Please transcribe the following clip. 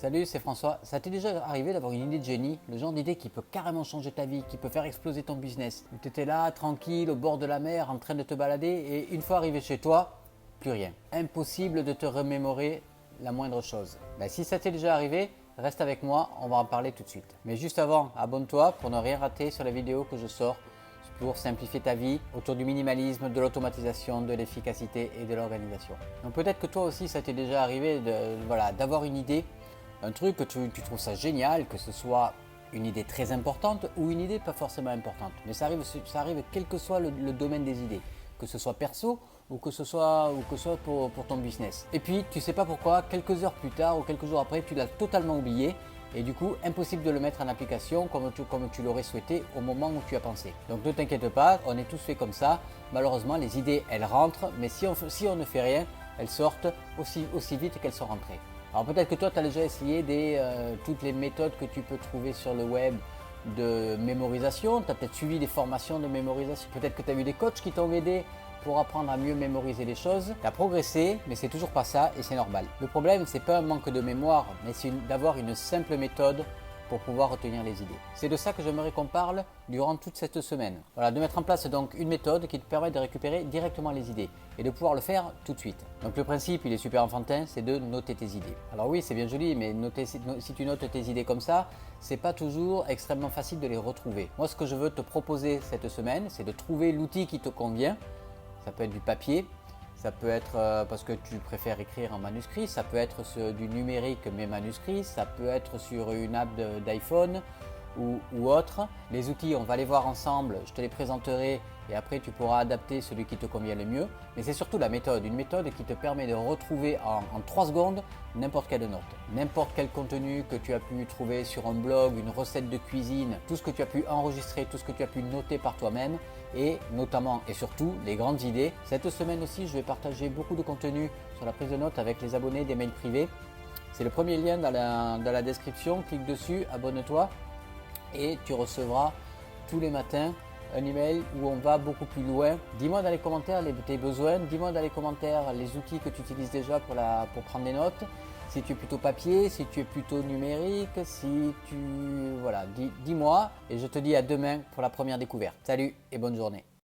Salut, c'est François. Ça t'est déjà arrivé d'avoir une idée de génie, le genre d'idée qui peut carrément changer ta vie, qui peut faire exploser ton business? Tu étais là, tranquille, au bord de la mer, en train de te balader et une fois arrivé chez toi, plus rien. Impossible de te remémorer la moindre chose. Si ça t'est déjà arrivé, reste avec moi, on va en parler tout de suite. Mais juste avant, abonne-toi pour ne rien rater sur les vidéos que je sors pour simplifier ta vie autour du minimalisme, de l'automatisation, de l'efficacité et de l'organisation. Donc peut-être que toi aussi ça t'est déjà arrivé d'avoir une idée, un truc que tu trouves ça génial, que ce soit une idée très importante ou une idée pas forcément importante. Mais ça arrive quel que soit le domaine des idées, que ce soit perso ou que ce soit pour ton business. Et puis tu sais pas pourquoi, quelques heures plus tard ou quelques jours après, tu l'as totalement oublié. Et du coup, impossible de le mettre en application comme tu l'aurais souhaité au moment où tu as pensé. Donc ne t'inquiète pas, on est tous faits comme ça. Malheureusement, les idées, elles rentrent, mais si on ne fait rien, elles sortent aussi vite qu'elles sont rentrées. Alors peut-être que toi, tu as déjà essayé toutes les méthodes que tu peux trouver sur le web de mémorisation. Tu as peut-être suivi des formations de mémorisation. Peut-être que tu as eu des coachs qui t'ont aidé pour apprendre à mieux mémoriser les choses. Tu as progressé, mais c'est toujours pas ça et c'est normal. Le problème, c'est pas un manque de mémoire, mais c'est d'avoir une simple méthode pour pouvoir retenir les idées. C'est de ça que j'aimerais qu'on parle durant toute cette semaine. Voilà, de mettre en place donc une méthode qui te permet de récupérer directement les idées et de pouvoir le faire tout de suite. Donc le principe, il est super enfantin, c'est de noter tes idées. Alors oui, c'est bien joli, mais si tu notes tes idées comme ça, c'est pas toujours extrêmement facile de les retrouver. Moi, ce que je veux te proposer cette semaine, c'est de trouver l'outil qui te convient. Ça peut être du papier, ça peut être parce que tu préfères écrire en manuscrit, ça peut être du numérique mais manuscrit, ça peut être sur une app d'iPhone ou autre. Les outils, on va les voir ensemble, je te les présenterai et après tu pourras adapter celui qui te convient le mieux. Mais c'est surtout la méthode, une méthode qui te permet de retrouver en 3 secondes n'importe quelle note, n'importe quel contenu que tu as pu trouver sur un blog, une recette de cuisine, tout ce que tu as pu enregistrer, tout ce que tu as pu noter par toi-même et notamment et surtout les grandes idées. Cette semaine aussi, je vais partager beaucoup de contenu sur la prise de notes avec les abonnés des mails privés. C'est le premier lien dans la description, clique dessus, abonne-toi et tu recevras tous les matins un email où on va beaucoup plus loin. Dis-moi dans les commentaires tes besoins, dis-moi dans les commentaires les outils que tu utilises déjà pour prendre des notes. Si tu es plutôt papier, si tu es plutôt numérique, dis-moi et je te dis à demain pour la première découverte. Salut et bonne journée.